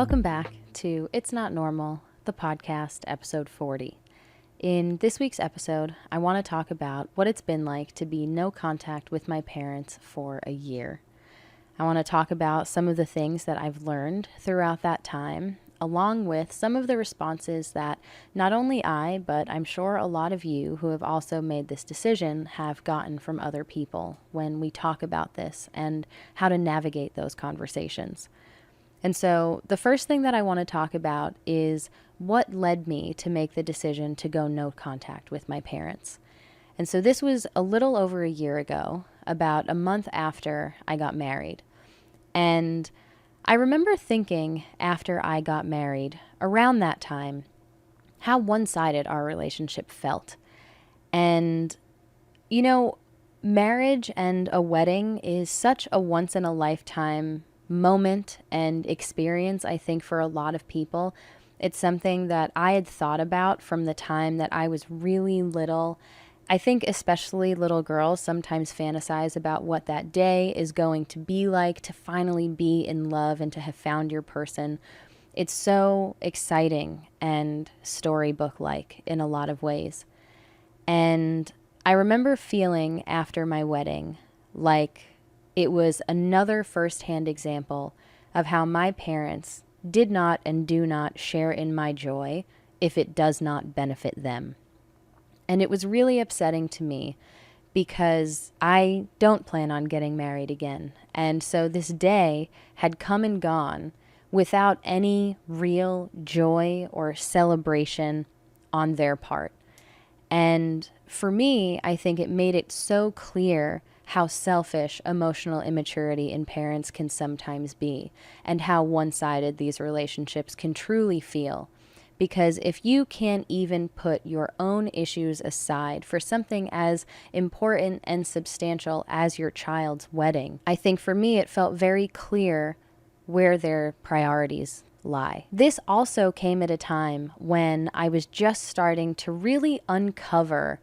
Welcome back to It's Not Normal, the podcast, episode 40. In this week's episode, I want to talk about what it's been like to be no contact with my parents for a year. I want to talk about some of the things that I've learned throughout that time, along with some of the responses that not only I, but I'm sure a lot of you who have also made this decision have gotten from other people when we talk about this and how to navigate those conversations. And so the first thing that I want to talk about is what led me to make the decision to go no contact with my parents. And so this was a little over a year ago, about a month after I got married. And I remember thinking after I got married, around that time, how one-sided our relationship felt. And, you know, marriage and a wedding is such a once-in-a-lifetime moment and experience, I think, for a lot of people. It's something that I had thought about from the time that I was really little. I think especially little girls sometimes fantasize about what that day is going to be like, to finally be in love and to have found your person. It's so exciting and storybook-like in a lot of ways. And I remember feeling after my wedding like it was another firsthand example of how my parents did not and do not share in my joy if it does not benefit them. And it was really upsetting to me because I don't plan on getting married again. And so this day had come and gone without any real joy or celebration on their part. And for me, I think it made it so clear how selfish emotional immaturity in parents can sometimes be, and how one-sided these relationships can truly feel. Because if you can't even put your own issues aside for something as important and substantial as your child's wedding, I think for me it felt very clear where their priorities lie. This also came at a time when I was just starting to really uncover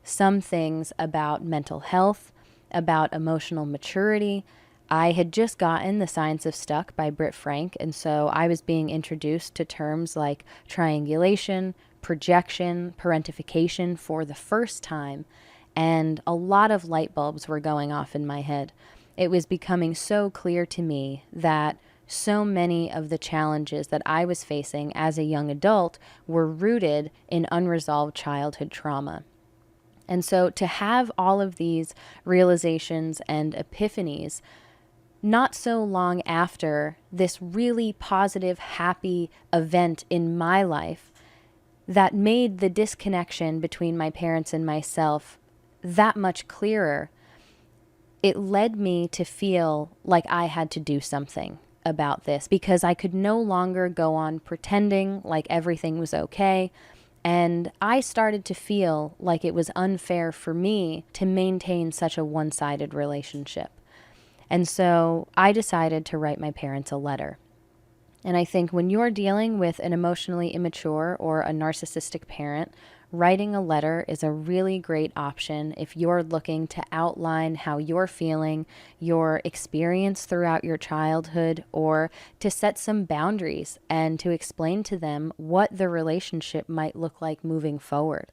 some things about mental health, about emotional maturity. I had just gotten The Science of Stuck by Britt Frank, and so I was being introduced to terms like triangulation, projection, parentification for the first time, and a lot of light bulbs were going off in my head. It was becoming so clear to me that so many of the challenges that I was facing as a young adult were rooted in unresolved childhood trauma. And so to have all of these realizations and epiphanies not so long after this really positive, happy event in my life that made the disconnection between my parents and myself that much clearer, it led me to feel like I had to do something about this because I could no longer go on pretending like everything was okay. And I started to feel like it was unfair for me to maintain such a one-sided relationship. And so I decided to write my parents a letter. And I think when you're dealing with an emotionally immature or a narcissistic parent, writing a letter is a really great option if you're looking to outline how you're feeling, your experience throughout your childhood, or to set some boundaries and to explain to them what the relationship might look like moving forward.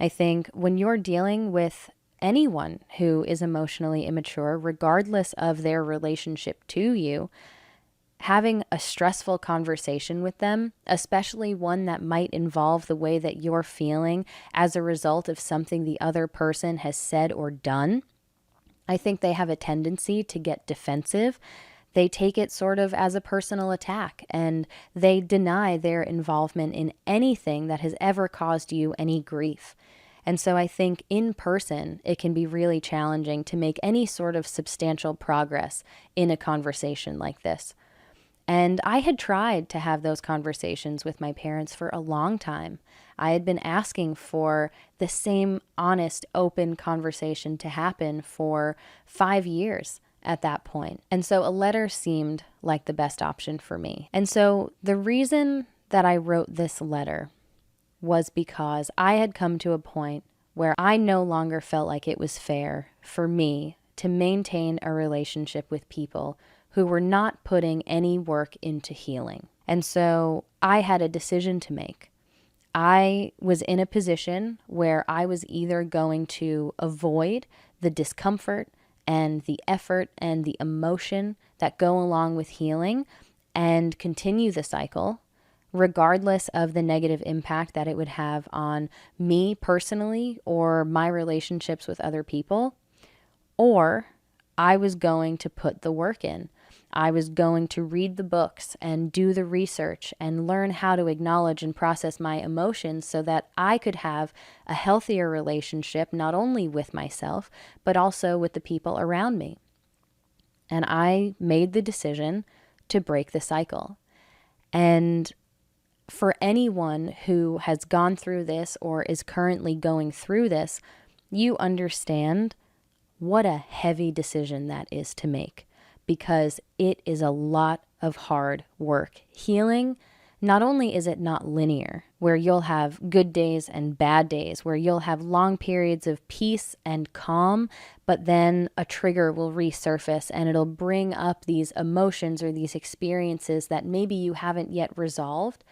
I think when you're dealing with anyone who is emotionally immature, regardless of their relationship to you, having a stressful conversation with them, especially one that might involve the way that you're feeling as a result of something the other person has said or done, I think they have a tendency to get defensive. They take it sort of as a personal attack, and they deny their involvement in anything that has ever caused you any grief. And so I think in person, it can be really challenging to make any sort of substantial progress in a conversation like this. And I had tried to have those conversations with my parents for a long time. I had been asking for the same honest, open conversation to happen for 5 years at that point. And so a letter seemed like the best option for me. And so the reason that I wrote this letter was because I had come to a point where I no longer felt like it was fair for me to maintain a relationship with people who were not putting any work into healing. And so I had a decision to make. I was in a position where I was either going to avoid the discomfort and the effort and the emotion that go along with healing and continue the cycle, regardless of the negative impact that it would have on me personally or my relationships with other people, or I was going to put the work in. I was going to read the books and do the research and learn how to acknowledge and process my emotions so that I could have a healthier relationship, not only with myself, but also with the people around me. And I made the decision to break the cycle. And for anyone who has gone through this or is currently going through this, you understand what a heavy decision that is to make, because it is a lot of hard work. Healing, not only is it not linear, where you'll have good days and bad days, where you'll have long periods of peace and calm, but then a trigger will resurface and it'll bring up these emotions or these experiences that maybe you haven't yet resolved,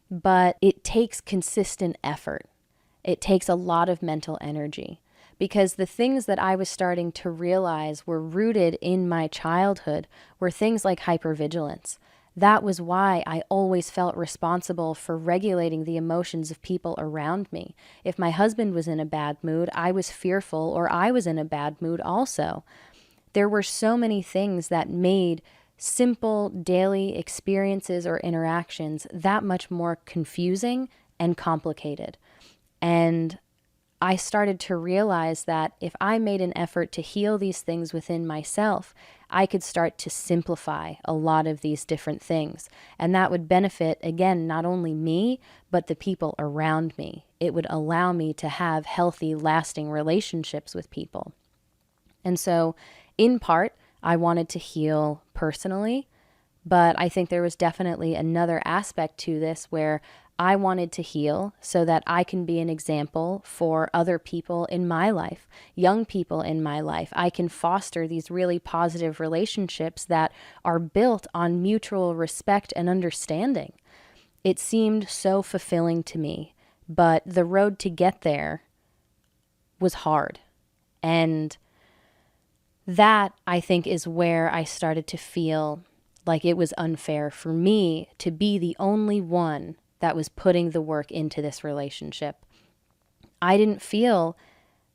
but it takes consistent effort. It takes a lot of mental energy. Because the things that I was starting to realize were rooted in my childhood were things like hypervigilance. That was why I always felt responsible for regulating the emotions of people around me. If my husband was in a bad mood, I was fearful, or I was in a bad mood also. There were so many things that made simple daily experiences or interactions that much more confusing and complicated. And I started to realize that if I made an effort to heal these things within myself, I could start to simplify a lot of these different things. And that would benefit, again, not only me, but the people around me. It would allow me to have healthy, lasting relationships with people. And so, in part, I wanted to heal personally, but I think there was definitely another aspect to this where I wanted to heal so that I can be an example for other people in my life, young people in my life. I can foster these really positive relationships that are built on mutual respect and understanding. It seemed so fulfilling to me, but the road to get there was hard. And that, I think, is where I started to feel like it was unfair for me to be the only one that was putting the work into this relationship. I didn't feel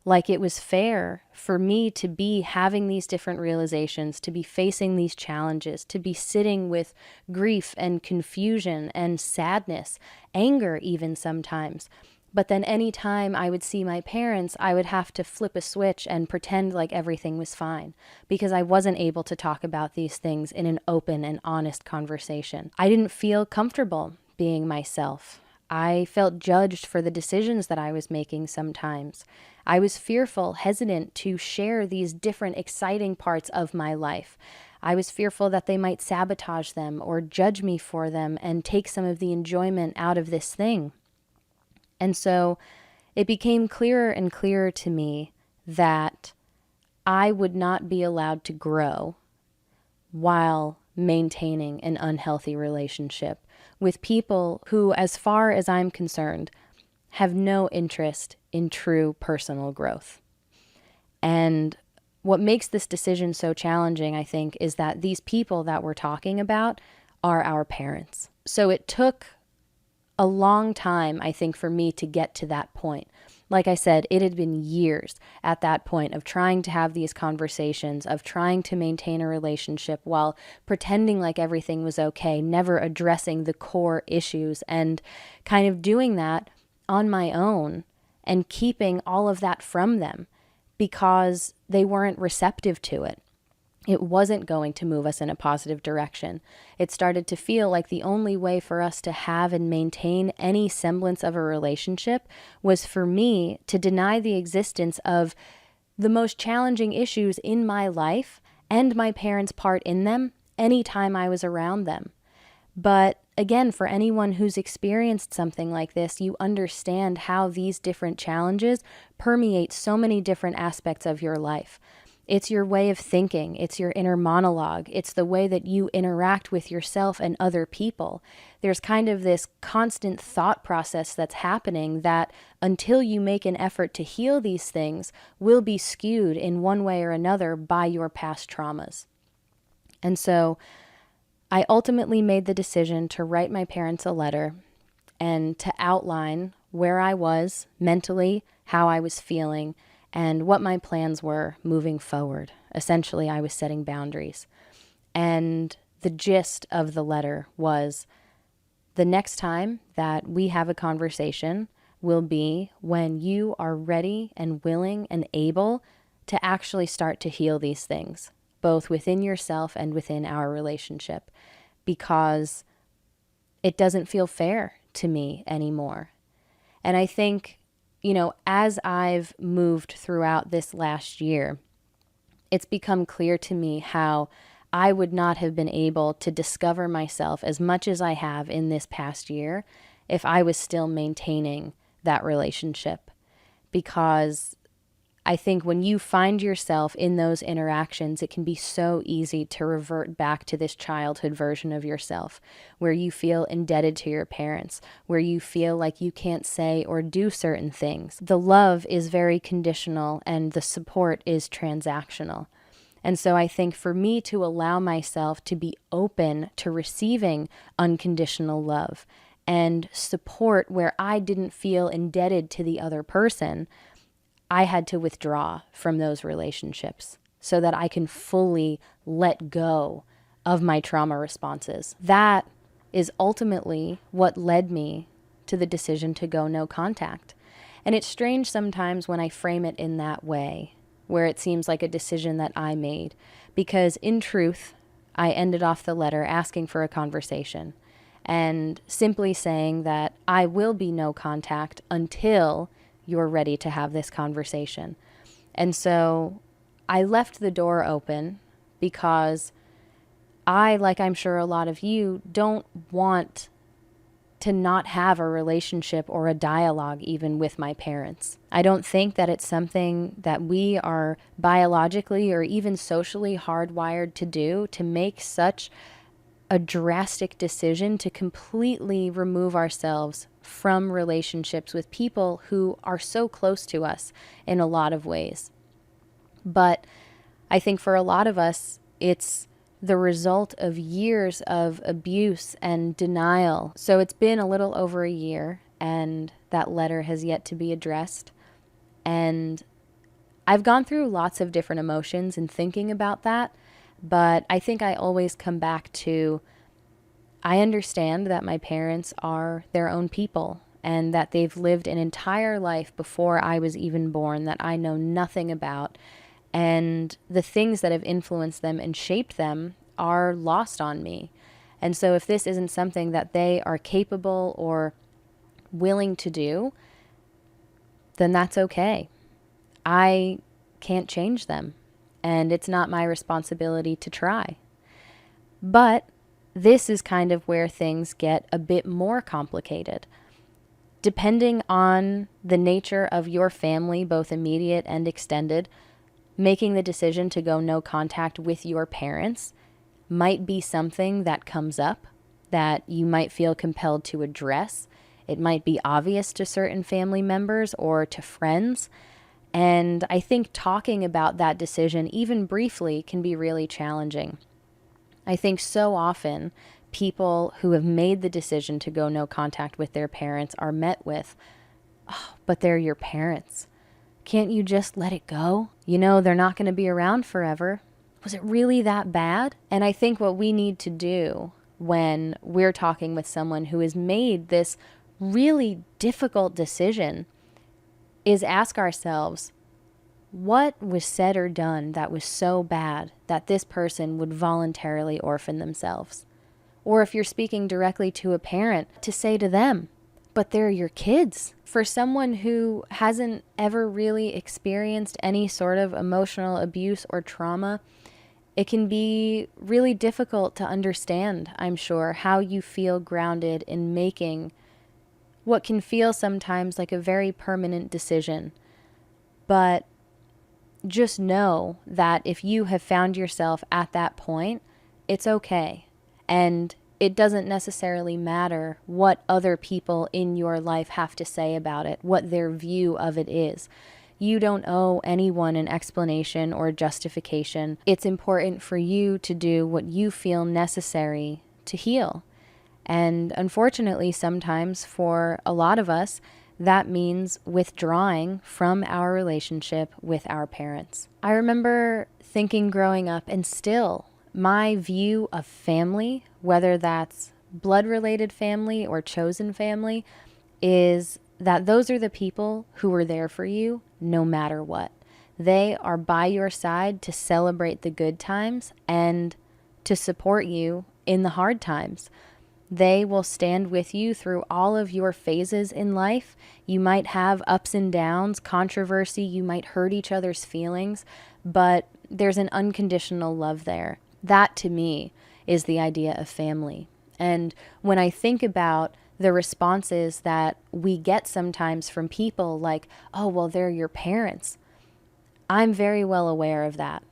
like it was fair for me to be having these different realizations, to be facing these challenges, to be sitting with grief and confusion and sadness, anger even sometimes. But then anytime I would see my parents, I would have to flip a switch and pretend like everything was fine because I wasn't able to talk about these things in an open and honest conversation. I didn't feel comfortable being myself. I felt judged for the decisions that I was making sometimes. I was fearful, hesitant to share these different exciting parts of my life. I was fearful that they might sabotage them or judge me for them and take some of the enjoyment out of this thing. And so it became clearer and clearer to me that I would not be allowed to grow while maintaining an unhealthy relationship with people who, as far as I'm concerned, have no interest in true personal growth. And what makes this decision so challenging, I think, is that these people that we're talking about are our parents. So it took a long time, I think, for me to get to that point. Like I said, it had been years at that point of trying to have these conversations, of trying to maintain a relationship while pretending like everything was okay, never addressing the core issues, and kind of doing that on my own and keeping all of that from them because they weren't receptive to it. It wasn't going to move us in a positive direction. It started to feel like the only way for us to have and maintain any semblance of a relationship was for me to deny the existence of the most challenging issues in my life and my parents' part in them anytime I was around them. But again, for anyone who's experienced something like this, you understand how these different challenges permeate so many different aspects of your life. It's your way of thinking. It's your inner monologue. It's the way that you interact with yourself and other people. There's kind of this constant thought process that's happening that, until you make an effort to heal these things, will be skewed in one way or another by your past traumas. And so I ultimately made the decision to write my parents a letter and to outline where I was mentally, how I was feeling, and what my plans were moving forward. Essentially, I was setting boundaries. And the gist of the letter was, the next time that we have a conversation will be when you are ready and willing and able to actually start to heal these things, both within yourself and within our relationship, because it doesn't feel fair to me anymore. And I think, as I've moved throughout this last year, it's become clear to me how I would not have been able to discover myself as much as I have in this past year if I was still maintaining that relationship. Because I think when you find yourself in those interactions, it can be so easy to revert back to this childhood version of yourself, where you feel indebted to your parents, where you feel like you can't say or do certain things. The love is very conditional and the support is transactional. And so I think for me to allow myself to be open to receiving unconditional love and support where I didn't feel indebted to the other person, I had to withdraw from those relationships so that I can fully let go of my trauma responses. That is ultimately what led me to the decision to go no contact. And it's strange sometimes when I frame it in that way, where it seems like a decision that I made, because in truth, I ended off the letter asking for a conversation and simply saying that I will be no contact until you're ready to have this conversation. And so I left the door open because I, like I'm sure a lot of you, don't want to not have a relationship or a dialogue even with my parents. I don't think that it's something that we are biologically or even socially hardwired to do, to make such a drastic decision to completely remove ourselves from relationships with people who are so close to us in a lot of ways. But I think for a lot of us, it's the result of years of abuse and denial. So it's been a little over a year, and that letter has yet to be addressed. And I've gone through lots of different emotions in thinking about that, but I think I always come back to, I understand that my parents are their own people and that they've lived an entire life before I was even born that I know nothing about. And the things that have influenced them and shaped them are lost on me. And so if this isn't something that they are capable or willing to do, then that's okay. I can't change them, and it's not my responsibility to try. But this is kind of where things get a bit more complicated. Depending on the nature of your family, both immediate and extended, making the decision to go no contact with your parents might be something that comes up that you might feel compelled to address. It might be obvious to certain family members or to friends. And I think talking about that decision, even briefly, can be really challenging. I think so often people who have made the decision to go no contact with their parents are met with, "Oh, but they're your parents. Can't you just let it go? They're not going to be around forever. Was it really that bad?" And I think what we need to do when we're talking with someone who has made this really difficult decision is ask ourselves, what was said or done that was so bad that this person would voluntarily orphan themselves? Or if you're speaking directly to a parent, to say to them, "But they're your kids." For someone who hasn't ever really experienced any sort of emotional abuse or trauma, it can be really difficult to understand, I'm sure, how you feel grounded in making what can feel sometimes like a very permanent decision. But just know that if you have found yourself at that point, it's okay. And it doesn't necessarily matter what other people in your life have to say about it, what their view of it is. You don't owe anyone an explanation or justification. It's important for you to do what you feel necessary to heal. And unfortunately, sometimes for a lot of us, that means withdrawing from our relationship with our parents. I remember thinking growing up, and still, my view of family, whether that's blood-related family or chosen family, is that those are the people who are there for you no matter what. They are by your side to celebrate the good times and to support you in the hard times. They will stand with you through all of your phases in life. You might have ups and downs, controversy, you might hurt each other's feelings, but there's an unconditional love there. That, to me, is the idea of family. And when I think about the responses that we get sometimes from people like, oh, well, they're your parents, I'm very well aware of that.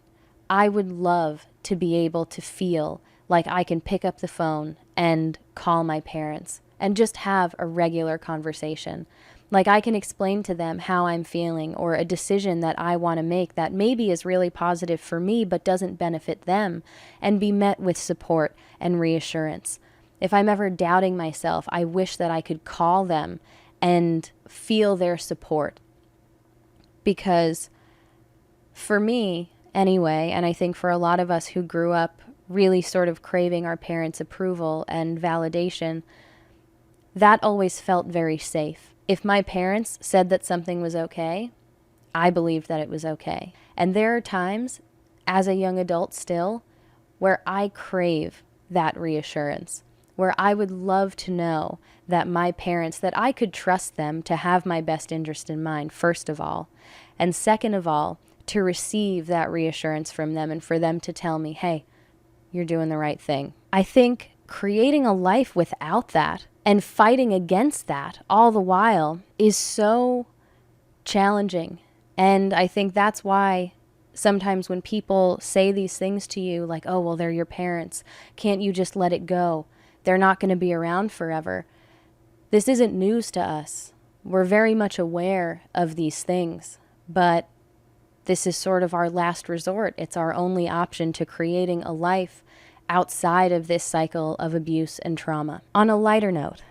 I would love to be able to feel like I can pick up the phone and call my parents and just have a regular conversation. Like I can explain to them how I'm feeling or a decision that I want to make that maybe is really positive for me but doesn't benefit them, and be met with support and reassurance. If I'm ever doubting myself, I wish that I could call them and feel their support. Because for me, anyway, and I think for a lot of us who grew up really sort of craving our parents' approval and validation, that always felt very safe. If my parents said that something was okay, I believed that it was okay. And there are times, as a young adult still, where I crave that reassurance, where I would love to know that my parents, that I could trust them to have my best interest in mind, first of all. And second of all, to receive that reassurance from them and for them to tell me, hey, you're doing the right thing. I think creating a life without that and fighting against that all the while is so challenging. And I think that's why sometimes when people say these things to you, like, oh, well, they're your parents, can't you just let it go? They're not going to be around forever. This isn't news to us. We're very much aware of these things, but this is sort of our last resort. It's our only option to creating a life outside of this cycle of abuse and trauma. On a lighter note,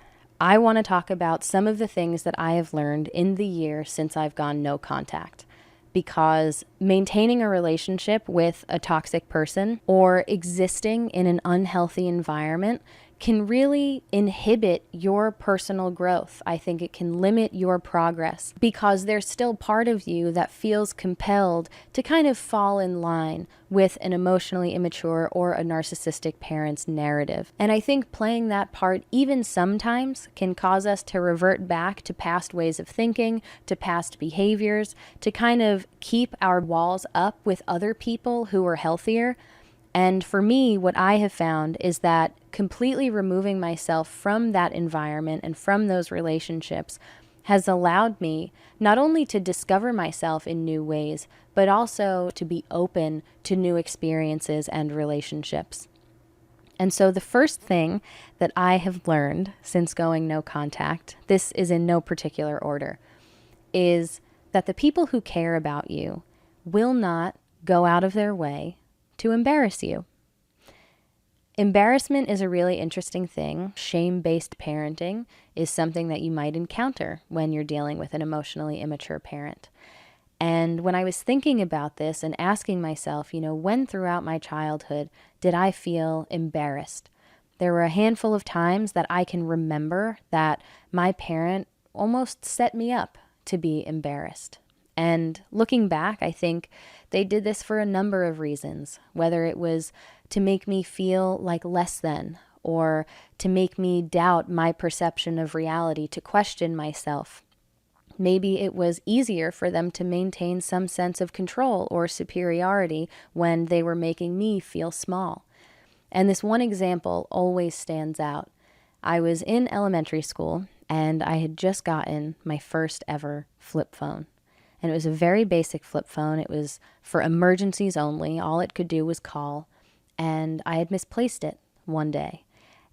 I want to talk about some of the things that I have learned in the year since I've gone no contact. Because maintaining a relationship with a toxic person or existing in an unhealthy environment can really inhibit your personal growth. I think it can limit your progress because there's still part of you that feels compelled to kind of fall in line with an emotionally immature or a narcissistic parent's narrative. And I think playing that part even sometimes can cause us to revert back to past ways of thinking, to past behaviors, to kind of keep our walls up with other people who are healthier. And for me, what I have found is that completely removing myself from that environment and from those relationships has allowed me not only to discover myself in new ways, but also to be open to new experiences and relationships. And so the first thing that I have learned since going no contact, this is in no particular order, is that the people who care about you will not go out of their way to embarrass you. Embarrassment is a really interesting thing. Shame-based parenting is something that you might encounter when you're dealing with an emotionally immature parent. And when I was thinking about this and asking myself, when throughout my childhood did I feel embarrassed? There were a handful of times that I can remember that my parent almost set me up to be embarrassed. And looking back, I think they did this for a number of reasons, whether it was to make me feel like less than, or to make me doubt my perception of reality, to question myself. Maybe it was easier for them to maintain some sense of control or superiority when they were making me feel small. And this one example always stands out. I was in elementary school, and I had just gotten my first ever flip phone. and it was a very basic flip phone. It was for emergencies only. All it could do was call, and I had misplaced it one day.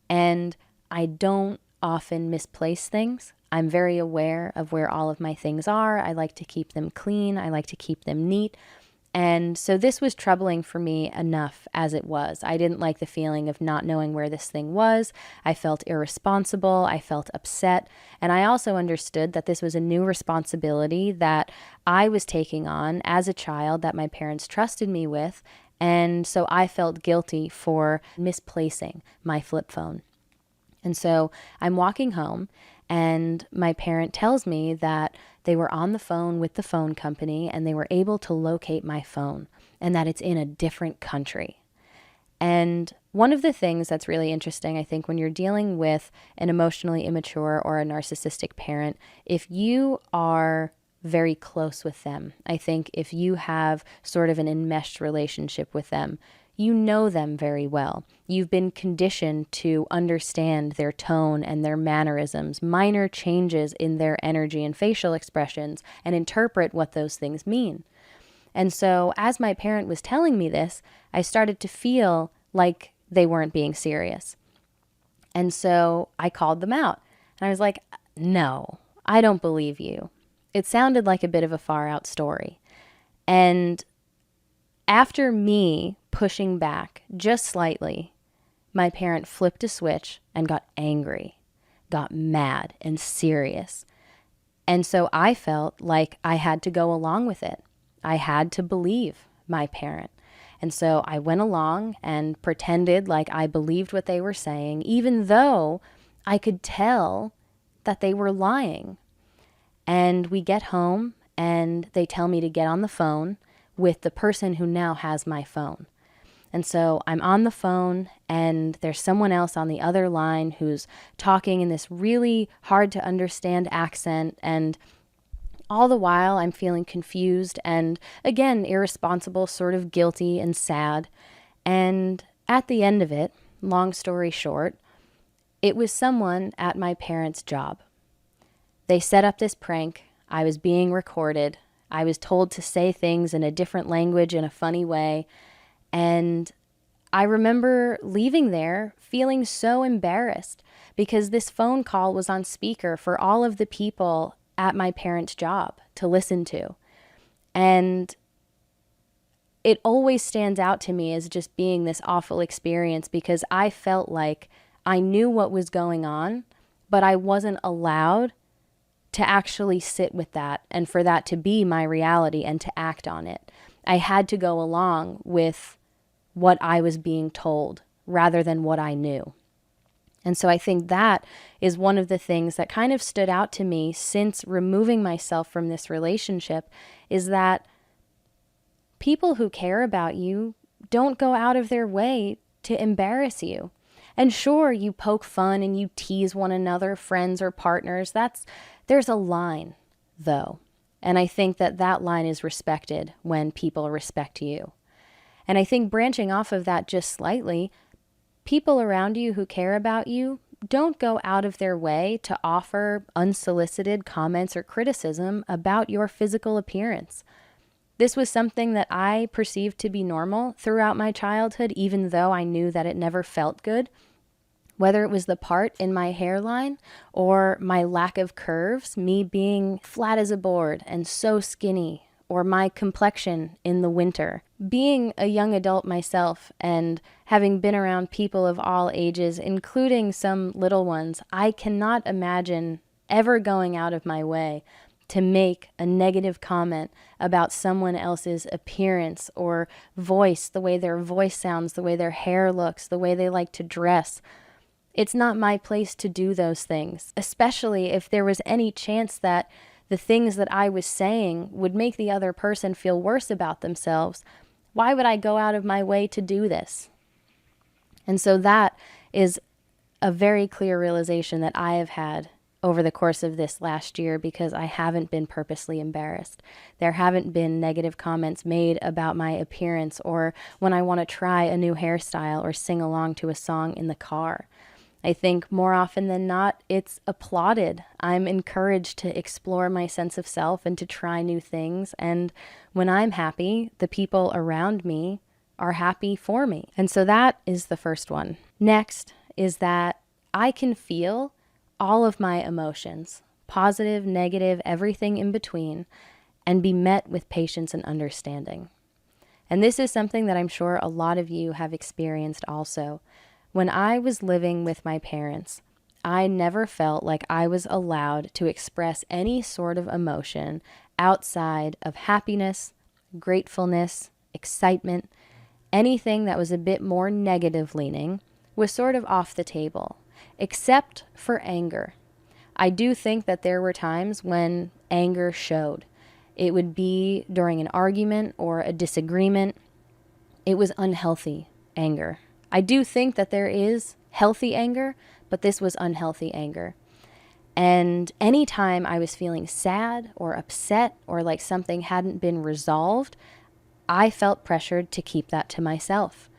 And I don't often misplace things. I'm very aware of where all of my things are. I like to keep them clean. I like to keep them neat. And so this was troubling for me enough as it was. I didn't like the feeling of not knowing where this thing was. I felt irresponsible. I felt upset. And I also understood that this was a new responsibility that I was taking on as a child that my parents trusted me with. And so I felt guilty for misplacing my flip phone. And so I'm walking home, and my parent tells me that they were on the phone with the phone company and they were able to locate my phone and that it's in a different country. And one of the things that's really interesting, I think, when you're dealing with an emotionally immature or a narcissistic parent, if you are very close with them, I think if you have sort of an enmeshed relationship with them, you know them very well. You've been conditioned to understand their tone and their mannerisms, minor changes in their energy and facial expressions, and interpret what those things mean. And so as my parent was telling me this, I started to feel like they weren't being serious. And so I called them out. And I was like, no, I don't believe you. It sounded like a bit of a far out story. And after me pushing back just slightly, my parent flipped a switch and got angry, got mad and serious. And so I felt like I had to go along with it. I had to believe my parent. And so I went along and pretended like I believed what they were saying, even though I could tell that they were lying. And we get home and they tell me to get on the phone with the person who now has my phone. And so I'm on the phone and there's someone else on the other line who's talking in this really hard to understand accent, and all the while I'm feeling confused and, again, irresponsible, sort of guilty and sad. And at the end of it, long story short, it was someone at my parents' job. They set up this prank. I was being recorded. I was told to say things in a different language in a funny way. And I remember leaving there feeling so embarrassed because this phone call was on speaker for all of the people at my parents' job to listen to. And it always stands out to me as just being this awful experience because I felt like I knew what was going on, but I wasn't allowed to actually sit with that and for that to be my reality and to act on it. I had to go along with what I was being told rather than what I knew. And so I think that is one of the things that kind of stood out to me since removing myself from this relationship, is that people who care about you don't go out of their way to embarrass you. And sure, you poke fun and you tease one another, friends or partners. There's a line, though. And I think that line is respected when people respect you. And I think branching off of that just slightly, people around you who care about you don't go out of their way to offer unsolicited comments or criticism about your physical appearance. This was something that I perceived to be normal throughout my childhood, even though I knew that it never felt good. Whether it was the part in my hairline or my lack of curves, me being flat as a board and so skinny, or my complexion in the winter. Being a young adult myself and having been around people of all ages, including some little ones, I cannot imagine ever going out of my way to make a negative comment about someone else's appearance or voice, the way their voice sounds, the way their hair looks, the way they like to dress. It's not my place to do those things, especially if there was any chance that the things that I was saying would make the other person feel worse about themselves. Why would I go out of my way to do this? And so that is a very clear realization that I have had over the course of this last year, because I haven't been purposely embarrassed. There haven't been negative comments made about my appearance or when I want to try a new hairstyle or sing along to a song in the car. I think more often than not, it's applauded. I'm encouraged to explore my sense of self and to try new things. And when I'm happy, the people around me are happy for me. And so that is the first one. Next is that I can feel all of my emotions, positive, negative, everything in between, and be met with patience and understanding. And this is something that I'm sure a lot of you have experienced also. When I was living with my parents, I never felt like I was allowed to express any sort of emotion outside of happiness, gratefulness, excitement. Anything that was a bit more negative leaning was sort of off the table, except for anger. I do think that there were times when anger showed. It would be during an argument or a disagreement. It was unhealthy anger. I do think that there is healthy anger, but this was unhealthy anger. And anytime I was feeling sad or upset or like something hadn't been resolved, I felt pressured to keep that to myself.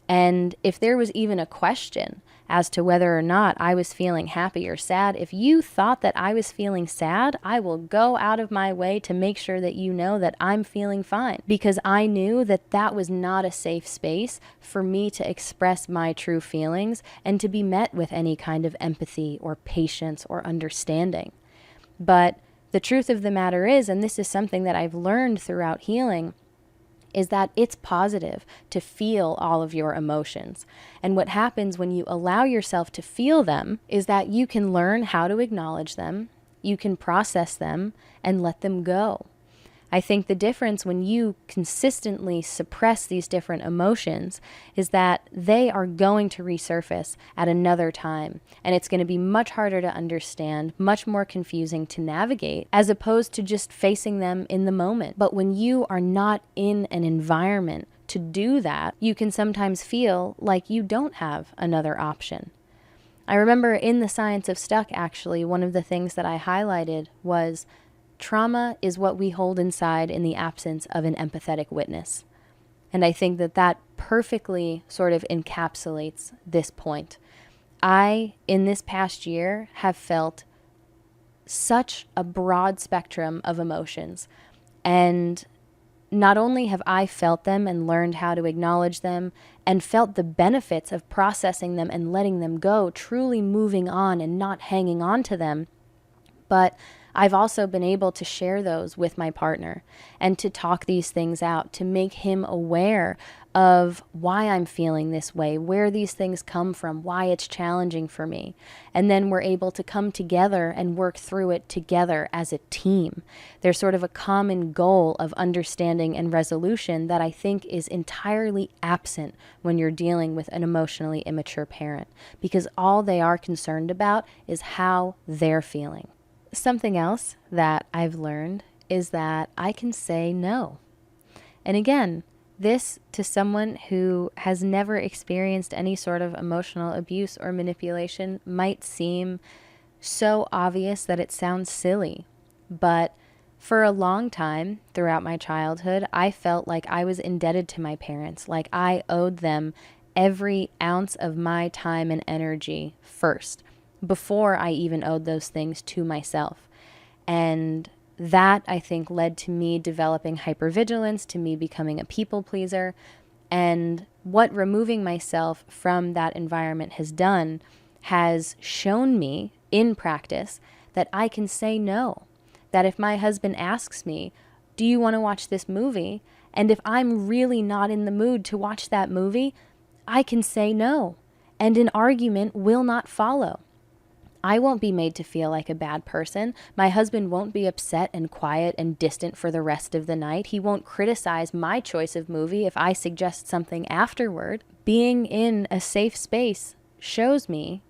And if there was even a question as to whether or not I was feeling happy or sad, if you thought that I was feeling sad, I will go out of my way to make sure that you know that I'm feeling fine, because I knew that that was not a safe space for me to express my true feelings and to be met with any kind of empathy or patience or understanding. But the truth of the matter is, and this is something that I've learned throughout healing, is that it's positive to feel all of your emotions. And what happens when you allow yourself to feel them is that you can learn how to acknowledge them, you can process them, and let them go. I think the difference when you consistently suppress these different emotions is that they are going to resurface at another time. And it's going to be much harder to understand, much more confusing to navigate, as opposed to just facing them in the moment. But when you are not in an environment to do that, you can sometimes feel like you don't have another option. I remember in The Science of Stuck, actually, one of the things that I highlighted was trauma is what we hold inside in the absence of an empathetic witness. And I think that that perfectly sort of encapsulates this point. I, in this past year, have felt such a broad spectrum of emotions. And not only have I felt them and learned how to acknowledge them and felt the benefits of processing them and letting them go, truly moving on and not hanging on to them, but I've also been able to share those with my partner and to talk these things out, to make him aware of why I'm feeling this way, where these things come from, why it's challenging for me. And then we're able to come together and work through it together as a team. There's sort of a common goal of understanding and resolution that I think is entirely absent when you're dealing with an emotionally immature parent, because all they are concerned about is how they're feeling. Something else that I've learned is that I can say no. And again, this to someone who has never experienced any sort of emotional abuse or manipulation might seem so obvious that it sounds silly. But for a long time throughout my childhood, I felt like I was indebted to my parents, like I owed them every ounce of my time and energy first, before I even owed those things to myself. And that, I think, led to me developing hypervigilance, to me becoming a people pleaser. And what removing myself from that environment has done has shown me in practice that I can say no. That if my husband asks me, do you want to watch this movie? And if I'm really not in the mood to watch that movie, I can say no. And an argument will not follow. I won't be made to feel like a bad person. My husband won't be upset and quiet and distant for the rest of the night. He won't criticize my choice of movie if I suggest something afterward. Being in a safe space shows me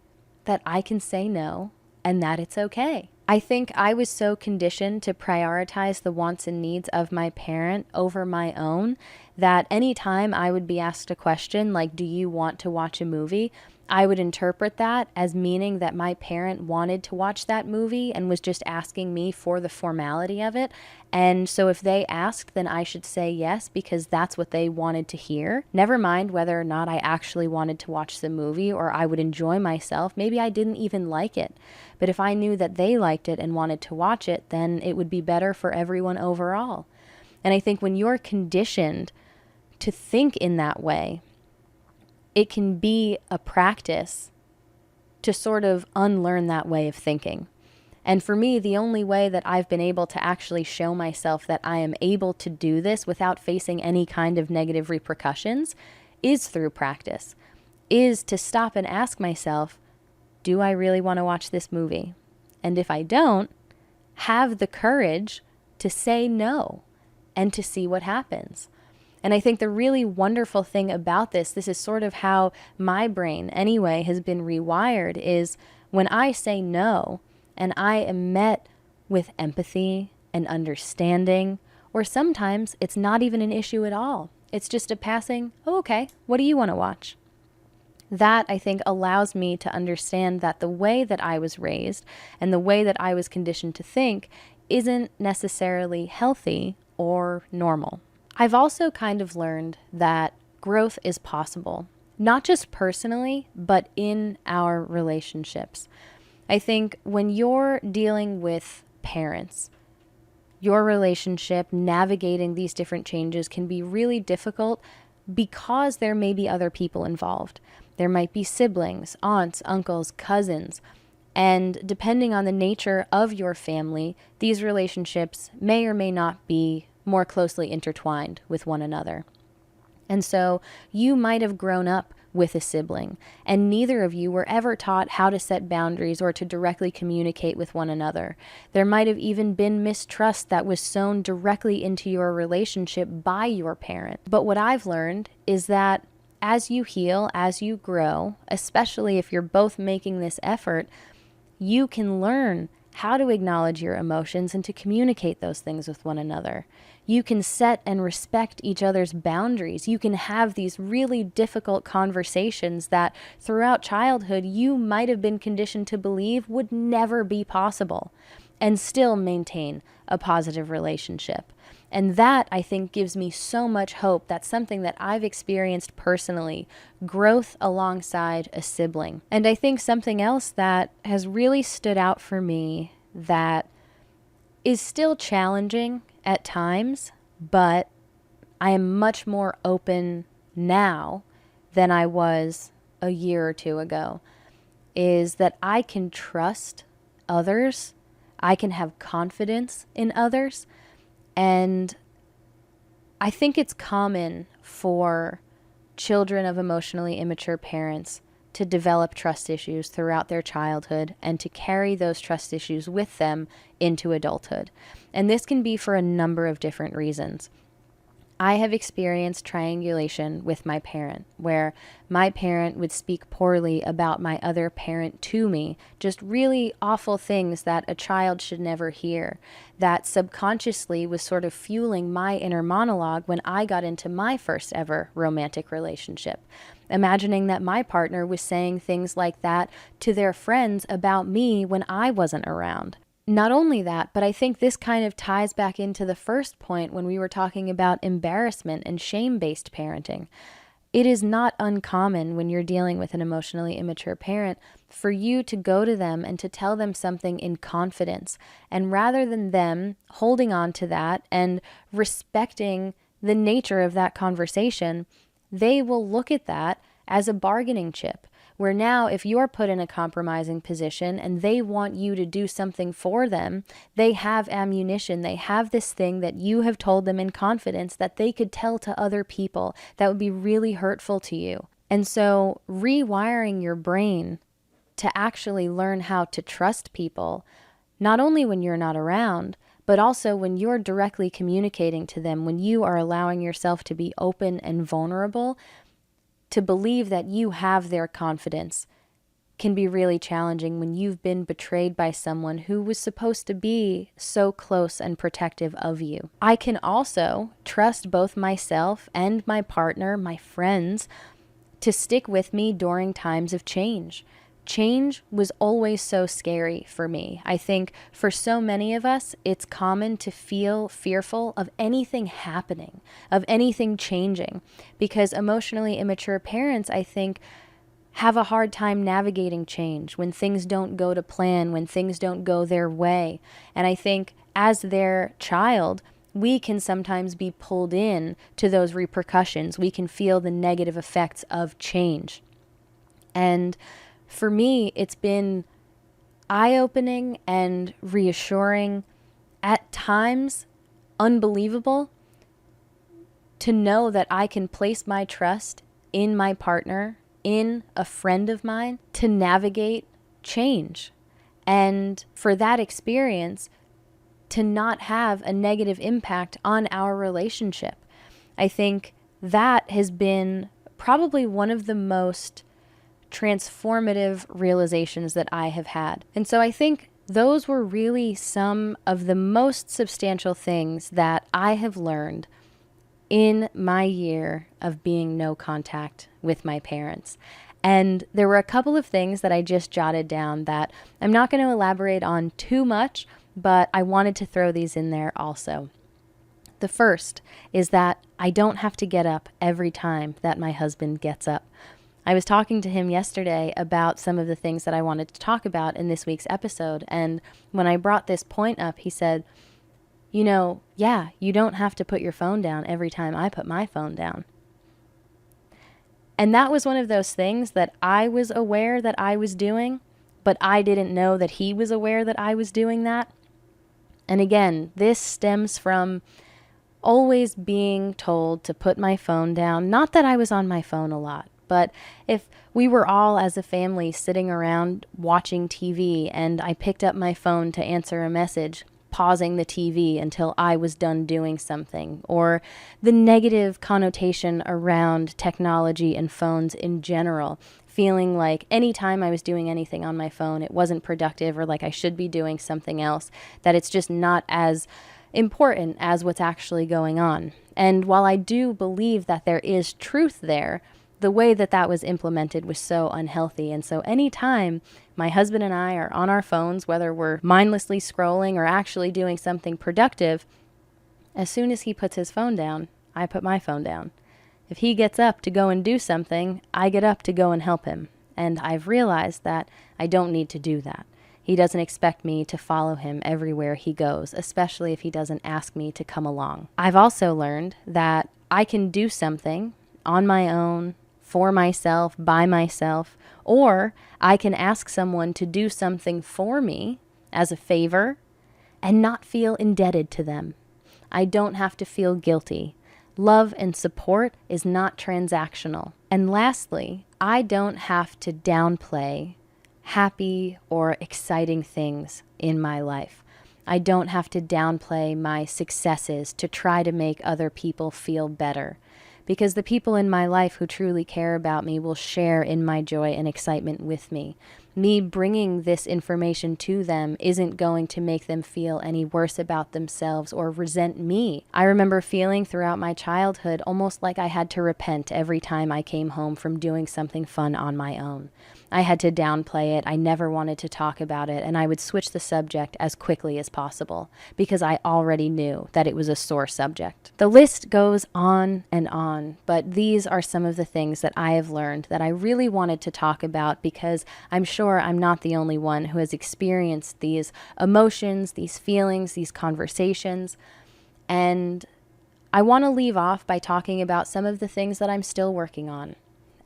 that I can say no and that it's okay. I think I was so conditioned to prioritize the wants and needs of my parent over my own that anytime I would be asked a question like, do you want to watch a movie? I would interpret that as meaning that my parent wanted to watch that movie and was just asking me for the formality of it. And so if they asked, then I should say yes because that's what they wanted to hear. Never mind whether or not I actually wanted to watch the movie or I would enjoy myself. Maybe I didn't even like it. But if I knew that they liked it and wanted to watch it, then it would be better for everyone overall. And I think when you're conditioned to think in that way, it can be a practice to sort of unlearn that way of thinking. And for me, the only way that I've been able to actually show myself that I am able to do this without facing any kind of negative repercussions is through practice, is to stop and ask myself, do I really want to watch this movie? And if I don't, have the courage to say no and to see what happens. And I think the really wonderful thing about this is sort of how my brain anyway has been rewired, is when I say no and I am met with empathy and understanding, or sometimes it's not even an issue at all. It's just a passing, oh, okay, what do you want to watch? That, I think, allows me to understand that the way that I was raised and the way that I was conditioned to think isn't necessarily healthy or normal. I've also kind of learned that growth is possible, not just personally, but in our relationships. I think when you're dealing with parents, your relationship, navigating these different changes can be really difficult because there may be other people involved. There might be siblings, aunts, uncles, cousins, and depending on the nature of your family, these relationships may or may not be more closely intertwined with one another. And so you might have grown up with a sibling, and neither of you were ever taught how to set boundaries or to directly communicate with one another. There might have even been mistrust that was sown directly into your relationship by your parent. But what I've learned is that as you heal, as you grow, especially if you're both making this effort, you can learn how to acknowledge your emotions and to communicate those things with one another. You can set and respect each other's boundaries. You can have these really difficult conversations that throughout childhood you might have been conditioned to believe would never be possible, and still maintain a positive relationship. And that, I think, gives me so much hope. That's something that I've experienced personally, growth alongside a sibling. And I think something else that has really stood out for me that is still challenging at times, but I am much more open now than I was a year or two ago, is that I can trust others. I can have confidence in others. And I think it's common for children of emotionally immature parents to develop trust issues throughout their childhood and to carry those trust issues with them into adulthood. And this can be for a number of different reasons. I have experienced triangulation with my parent, where my parent would speak poorly about my other parent to me, just really awful things that a child should never hear, that subconsciously was sort of fueling my inner monologue when I got into my first ever romantic relationship, imagining that my partner was saying things like that to their friends about me when I wasn't around. Not only that, but I think this kind of ties back into the first point when we were talking about embarrassment and shame-based parenting. It is not uncommon when you're dealing with an emotionally immature parent for you to go to them and to tell them something in confidence. And rather than them holding on to that and respecting the nature of that conversation, they will look at that as a bargaining chip. Where now if you're put in a compromising position and they want you to do something for them, they have ammunition. They have this thing that you have told them in confidence that they could tell to other people that would be really hurtful to you. And so rewiring your brain to actually learn how to trust people, not only when you're not around, but also when you're directly communicating to them, when you are allowing yourself to be open and vulnerable, to believe that you have their confidence can be really challenging when you've been betrayed by someone who was supposed to be so close and protective of you. I can also trust both myself and my partner, my friends, to stick with me during times of change. Change was always so scary for me. I think for so many of us, it's common to feel fearful of anything happening, of anything changing, because emotionally immature parents, I think, have a hard time navigating change when things don't go to plan, when things don't go their way. And I think as their child, we can sometimes be pulled in to those repercussions. We can feel the negative effects of change. And for me, it's been eye-opening and reassuring, at times unbelievable, to know that I can place my trust in my partner, in a friend of mine, to navigate change. And for that experience to not have a negative impact on our relationship. I think that has been probably one of the most transformative realizations that I have had. And so I think those were really some of the most substantial things that I have learned in my year of being no contact with my parents. And there were a couple of things that I just jotted down that I'm not going to elaborate on too much, but I wanted to throw these in there also. The first is that I don't have to get up every time that my husband gets up. I was talking to him yesterday about some of the things that I wanted to talk about in this week's episode, and when I brought this point up, he said, yeah, you don't have to put your phone down every time I put my phone down. And that was one of those things that I was aware that I was doing, but I didn't know that he was aware that I was doing that. And again, this stems from always being told to put my phone down. Not that I was on my phone a lot, but if we were all as a family sitting around watching TV and I picked up my phone to answer a message, pausing the TV until I was done doing something, or the negative connotation around technology and phones in general, feeling like anytime I was doing anything on my phone, it wasn't productive or like I should be doing something else, that it's just not as important as what's actually going on. And while I do believe that there is truth there, the way that that was implemented was so unhealthy. And so anytime my husband and I are on our phones, whether we're mindlessly scrolling or actually doing something productive, as soon as he puts his phone down, I put my phone down. If he gets up to go and do something, I get up to go and help him. And I've realized that I don't need to do that. He doesn't expect me to follow him everywhere he goes, especially if he doesn't ask me to come along. I've also learned that I can do something on my own, for myself, by myself, or I can ask someone to do something for me as a favor and not feel indebted to them. I don't have to feel guilty. Love and support is not transactional. And lastly, I don't have to downplay happy or exciting things in my life. I don't have to downplay my successes to try to make other people feel better, because the people in my life who truly care about me will share in my joy and excitement with me. Me bringing this information to them isn't going to make them feel any worse about themselves or resent me. I remember feeling throughout my childhood almost like I had to repent every time I came home from doing something fun on my own. I had to downplay it. I never wanted to talk about it, and I would switch the subject as quickly as possible because I already knew that it was a sore subject. The list goes on, but these are some of the things that I have learned that I really wanted to talk about, because I'm sure I'm not the only one who has experienced these emotions, these feelings, these conversations. And I want to leave off by talking about some of the things that I'm still working on.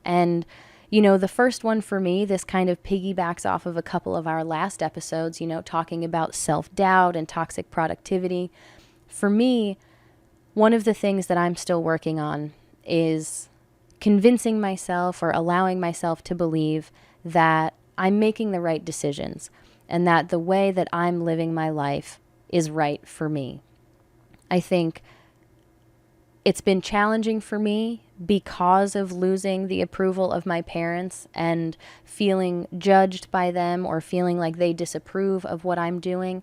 And the first one for me, this kind of piggybacks off of a couple of our last episodes, talking about self-doubt and toxic productivity. For me, one of the things that I'm still working on is convincing myself or allowing myself to believe that I'm making the right decisions and that the way that I'm living my life is right for me. I think it's been challenging for me because of losing the approval of my parents and feeling judged by them or feeling like they disapprove of what I'm doing.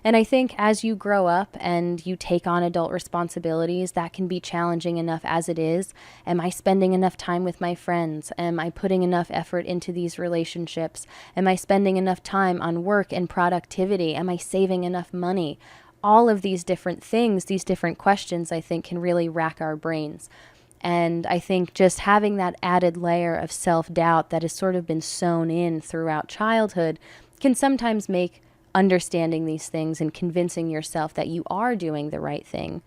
And I think as you grow up and you take on adult responsibilities, that can be challenging enough as it is. Am I spending enough time with my friends? Am I putting enough effort into these relationships? Am I spending enough time on work and productivity? Am I saving enough money? All of these different things, these different questions, I think can really rack our brains. And I think just having that added layer of self-doubt that has sort of been sewn in throughout childhood can sometimes make understanding these things and convincing yourself that you are doing the right thing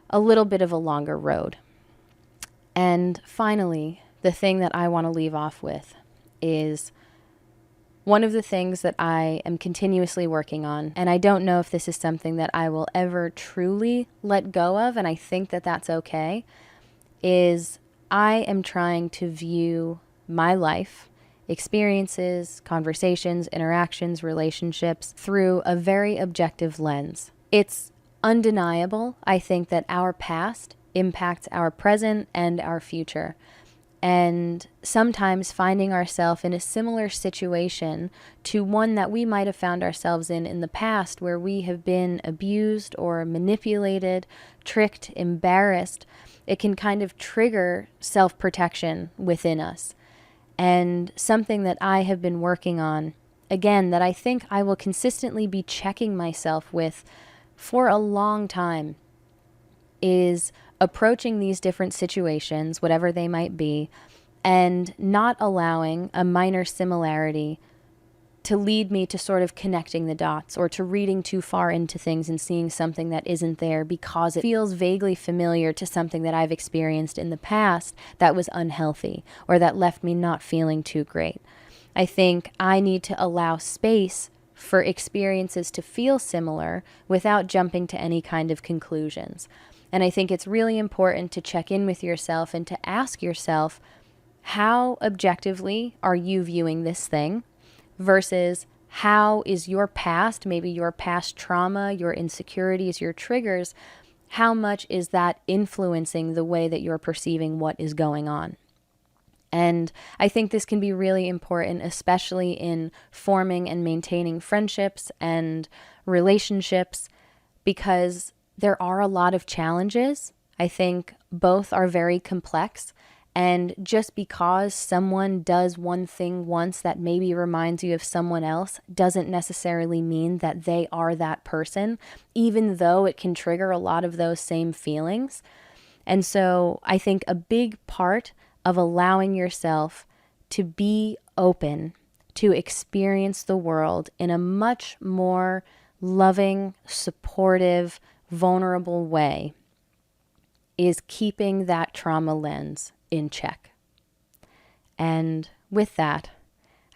a little bit of a longer road. And finally, the thing that I want to leave off with is one of the things that I am continuously working on, and I don't know if this is something that I will ever truly let go of, and I think that that's okay, is I am trying to view my life, experiences, conversations, interactions, relationships through a very objective lens. It's undeniable, I think, that our past impacts our present and our future. And sometimes finding ourselves in a similar situation to one that we might have found ourselves in the past, where we have been abused or manipulated, tricked, embarrassed, it can kind of trigger self-protection within us. And something that I have been working on, again, that I think I will consistently be checking myself with for a long time, is approaching these different situations, whatever they might be, and not allowing a minor similarity to lead me to sort of connecting the dots or to reading too far into things and seeing something that isn't there because it feels vaguely familiar to something that I've experienced in the past that was unhealthy or that left me not feeling too great. I think I need to allow space for experiences to feel similar without jumping to any kind of conclusions. And I think it's really important to check in with yourself and to ask yourself, how objectively are you viewing this thing? Versus how is your past, maybe your past trauma, your insecurities, your triggers, how much is that influencing the way that you're perceiving what is going on? And I think this can be really important, especially in forming and maintaining friendships and relationships, because there are a lot of challenges. I think both are very complex. And just because someone does one thing once that maybe reminds you of someone else doesn't necessarily mean that they are that person, even though it can trigger a lot of those same feelings. And so I think a big part of allowing yourself to be open to experience the world in a much more loving, supportive, vulnerable way is keeping that trauma lens in check. And with that,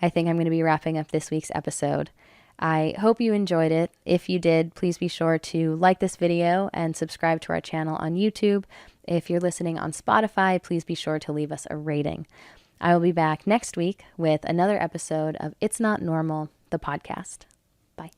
I think I'm going to be wrapping up this week's episode. I hope you enjoyed it. If you did, please be sure to like this video and subscribe to our channel on YouTube. If you're listening on Spotify, please be sure to leave us a rating. I will be back next week with another episode of It's Not Normal, the podcast. Bye.